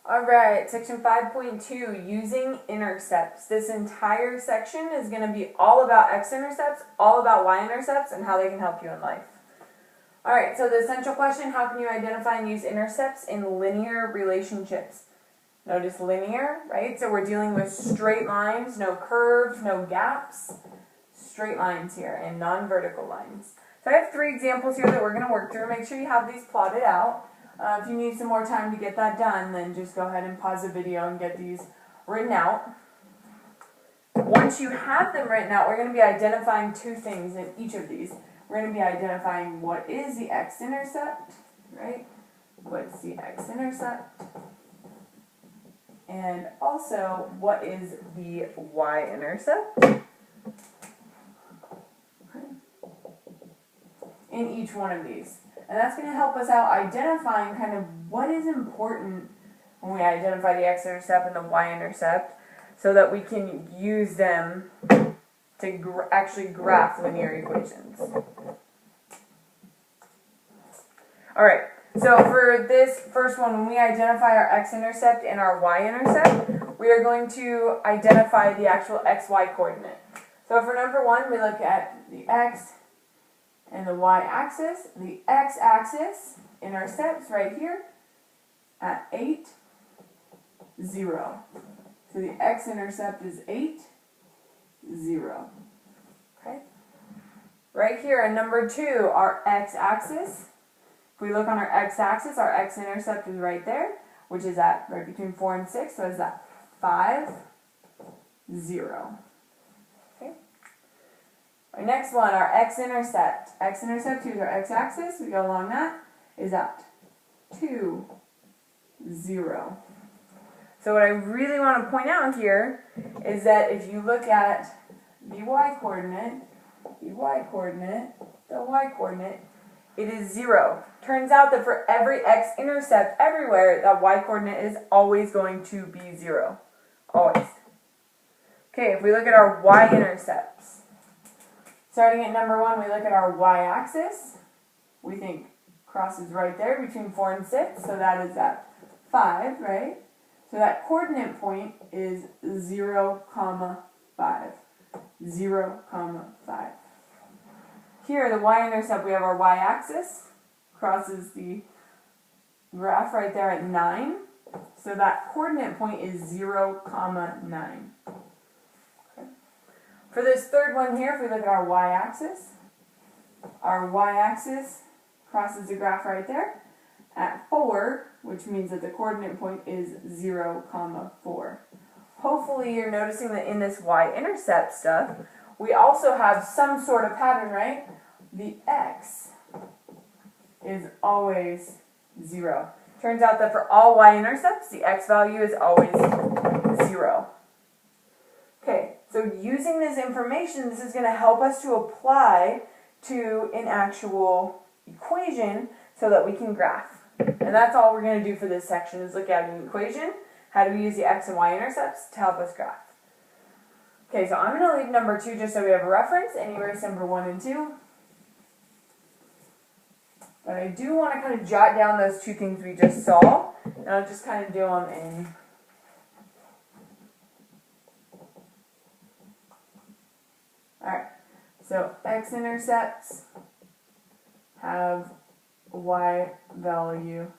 Alright, section 5.2, using intercepts. This entire section is going to be all about x-intercepts, all about y-intercepts, and how they can help you in life. Alright, so the essential question, how can you identify and use intercepts in linear relationships? Notice linear, right? So we're dealing with straight lines, no curves, no gaps. Straight lines here, and non-vertical lines. So I have 3 examples here that we're going to work through. Make sure you have these plotted out. If you need some more time to get that done, then just go ahead and pause the video and get these written out. Once you have them written out, we're going to be identifying 2 things in each of these. We're going to be identifying what is the x-intercept, right? What's the x-intercept? And also, what is the y-intercept? In each one of these. And that's going to help us out identifying kind of what is important when we identify the x-intercept and the y-intercept so that we can use them to actually graph linear equations. Alright, so for this first one, when we identify our x-intercept and our y-intercept, we are going to identify the actual xy coordinate. So for number 1, we look at the x and the y-axis. The x-axis intercepts right here at 8, 0. So the x-intercept is 8, 0. Okay? Right here at number 2, our x-axis. If we look on our x-axis, our x-intercept is right there, which is at right between 4 and 6. So it's at 5, 0. Our next one, our x-intercept. X-intercept, here's our x-axis. We go along that, is at 2, 0. So what I really want to point out here is that if you look at the y-coordinate, the y-coordinate, it is 0. Turns out that for every x-intercept everywhere, that y-coordinate is always going to be 0. Always. Okay, if we look at our y-intercepts, starting at number 1, we look at our y-axis. We think crosses right there between 4 and 6, so that is at 5, right? So that coordinate point is 0, 5. 0, 5. Here, the y-intercept, we have our y-axis, crosses the graph right there at 9. So that coordinate point is 0, 9. For this third one here, if we look at our y-axis crosses the graph right there at 4, which means that the coordinate point is 0, 4. Hopefully you're noticing that in this y-intercept stuff, we also have some sort of pattern, right? The x is always 0. Turns out that for all y-intercepts, the x value is always 0. Okay, so using this information, this is going to help us to apply to an actual equation so that we can graph. And that's all we're going to do for this section is look at an equation. How do we use the x and y intercepts to help us graph? Okay, so I'm going to leave number 2 just so we have a reference and erase number 1 and 2. But I do want to kind of jot down those 2 things we just saw, and I'll just kind of do them in Alright, so x-intercepts have y value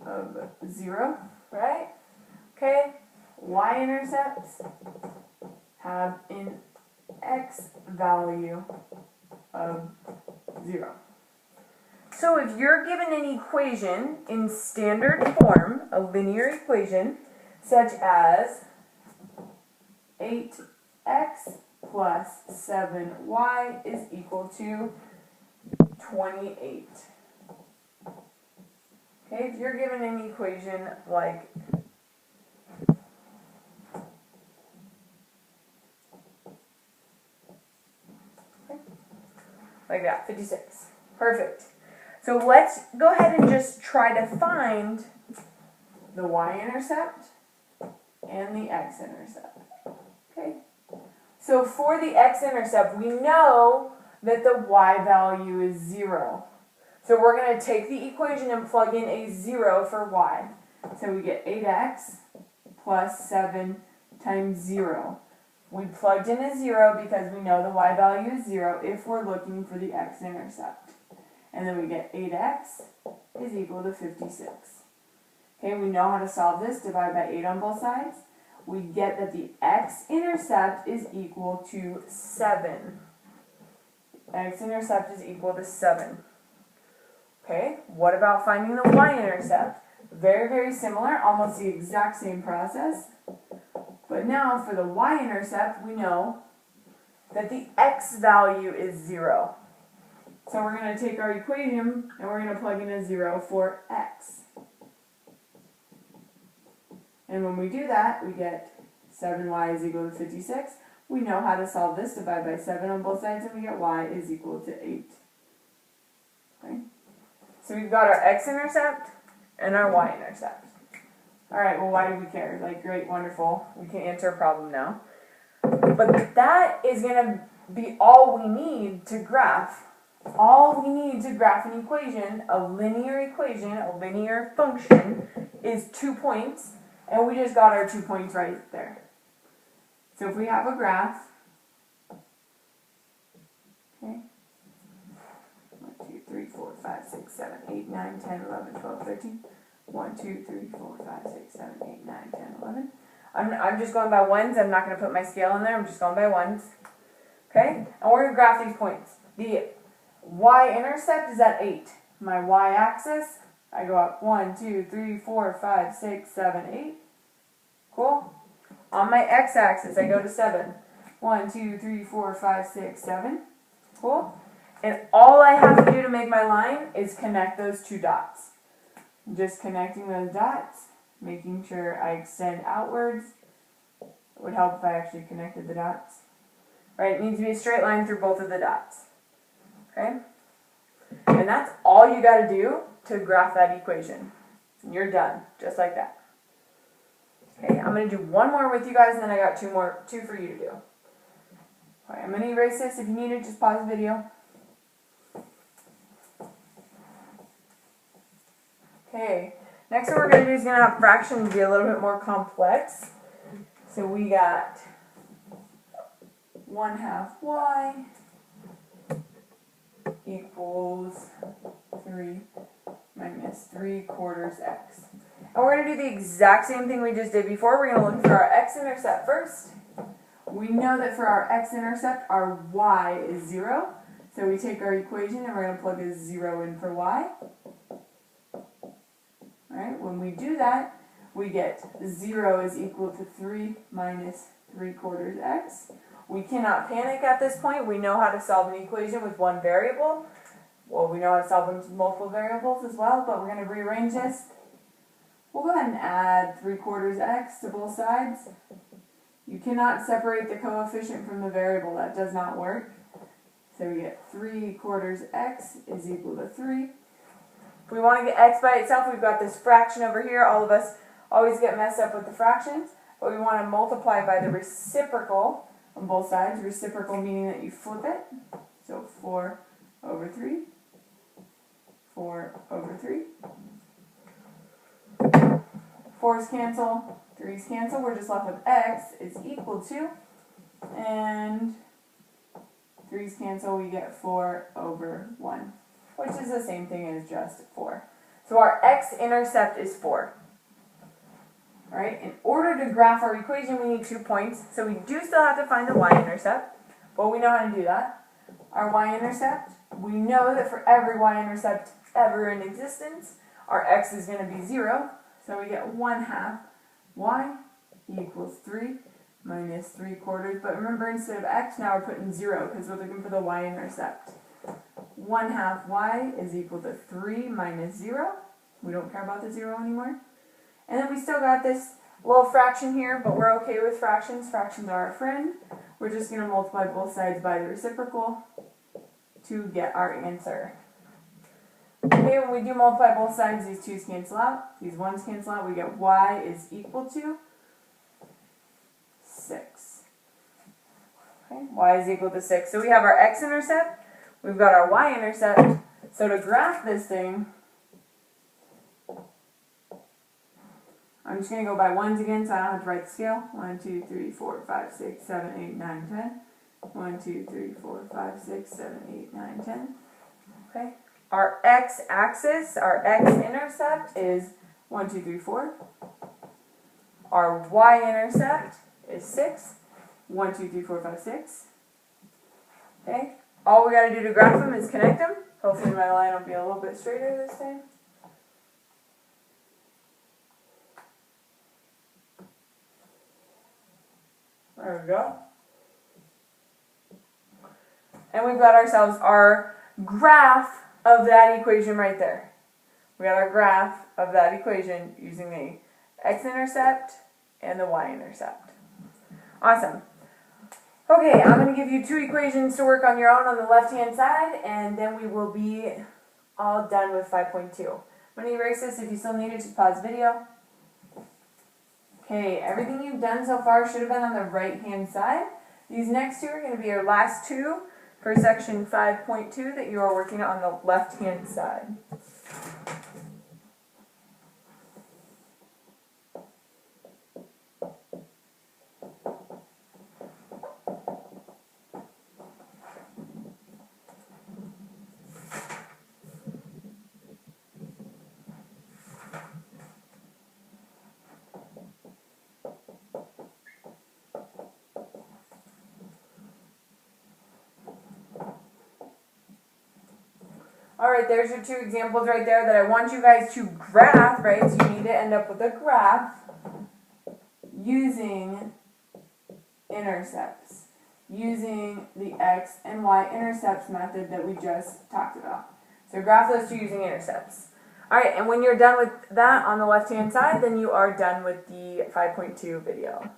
of 0, right? Okay, y-intercepts have an x value of 0. So if you're given an equation in standard form, a linear equation, such as 8x plus 7y is equal to 28. Okay, if you're given an equation like that, 56. Perfect. So let's go ahead and just try to find the y-intercept and the x-intercept. Okay. So for the x-intercept, we know that the y value is 0. So we're going to take the equation and plug in a 0 for y. So we get 8x plus 7 times 0. We plugged in a 0 because we know the y value is 0 if we're looking for the x-intercept. And then we get 8x is equal to 56. Okay, we know how to solve this. Divide by 8 on both sides. We get that the x-intercept is equal to 7. X-intercept is equal to 7. Okay, what about finding the y-intercept? Very, very similar, almost the exact same process. But now for the y-intercept, we know that the x value is 0. So we're going to take our equation and we're going to plug in a 0 for x. And when we do that, we get 7y is equal to 56. We know how to solve this. Divide by 7 on both sides, and we get y is equal to 8. Okay? So we've got our x-intercept and our y-intercept. Alright, well, why do we care? Like, great, wonderful. We can answer a problem now. But that is going to be all we need to graph. All we need to graph an equation, a linear function, is 2 points. And we just got our 2 points right there. So if we have a graph, okay, 1, 2, 3, 4, 5, 6, 7, 8, 9, 10, 11, 12, 13. 1, 2, 3, 4, 5, 6, 7, 8, 9, 10, 11. I'm just going by ones. I'm not going to put my scale in there. I'm just going by ones. Okay? And we're going to graph these points. The y-intercept is at 8. My y-axis, I go up 1, 2, 3, 4, 5, 6, 7, 8. Cool? On my x-axis, I go to 7. 1, 2, 3, 4, 5, 6, 7. Cool? And all I have to do to make my line is connect those two dots. Just connecting those dots, making sure I extend outwards. It would help if I actually connected the dots. Right, it needs to be a straight line through both of the dots. Okay? And that's all you got to do to graph that equation. And you're done, just like that. Okay, I'm going to do one more with you guys, and then I got two for you to do. Alright, I'm going to erase this. If you need it, just pause the video. Okay, next one we're going to do is going to have fractions be a little bit more complex. So we got 1/2 y equals 3 minus 3/4 x. And we're going to do the exact same thing we just did before. We're going to look for our x-intercept first. We know that for our x-intercept, our y is 0. So we take our equation and we're going to plug a 0 in for y. Alright, when we do that, we get 0 is equal to 3 minus 3/4 x. We cannot panic at this point. We know how to solve an equation with one variable. Well, we know how to solve them with multiple variables as well, but we're going to rearrange this. We'll go ahead and add 3/4 x to both sides. You cannot separate the coefficient from the variable. That does not work. So we get 3/4 x is equal to 3. If we want to get x by itself, we've got this fraction over here. All of us always get messed up with the fractions, but we want to multiply by the reciprocal on both sides. Reciprocal meaning that you flip it. So 4/3. 4/3. 4's cancel, 3's cancel. We're just left with x is equal to, and 3's cancel, we get 4/1, which is the same thing as just 4. So our x-intercept is 4. Alright, in order to graph our equation, we need 2 points. So we do still have to find the y-intercept, but we know how to do that. Our y-intercept, we know that for every y-intercept ever in existence, our x is going to be 0. So we get 1/2 y equals 3 minus 3/4. But remember, instead of x, now we're putting 0 because we're looking for the y-intercept. 1/2 y is equal to 3 minus 0. We don't care about the 0 anymore. And then we still got this little fraction here, but we're okay with fractions. Fractions are our friend. We're just going to multiply both sides by the reciprocal to get our answer. Okay, when we do multiply both sides, these 2's cancel out, these 1's cancel out, we get y is equal to 6. Okay, y is equal to 6. So we have our x-intercept, we've got our y-intercept. So to graph this thing, I'm just going to go by ones again so I don't have to write the scale. 1, 2, 3, 4, 5, 6, 7, 8, 9, 10. 1, 2, 3, 4, 5, 6, 7, 8, 9, 10. Okay. Our x-axis, our x-intercept is 1, 2, 3, 4. Our y-intercept is 6. 1, 2, 3, 4, 5, 6. Okay. All we got to do to graph them is connect them. Hopefully my line will be a little bit straighter this time. There we go. And we've got ourselves our graph of that equation right there. We got our graph of that equation using the x-intercept and the y-intercept. Awesome. Okay, I'm going to give you 2 equations to work on your own on the left-hand side, and then we will be all done with 5.2. I'm going to erase this. If you still need it, just pause the video. Okay, everything you've done so far should have been on the right-hand side. These next 2 are going to be your last 2 for section 5.2 that you are working on the left-hand side. Alright, there's your 2 examples right there that I want you guys to graph, right? So you need to end up with a graph using intercepts, using the x and y intercepts method that we just talked about. So graph those 2 using intercepts. Alright, and when you're done with that on the left-hand side, then you are done with the 5.2 video.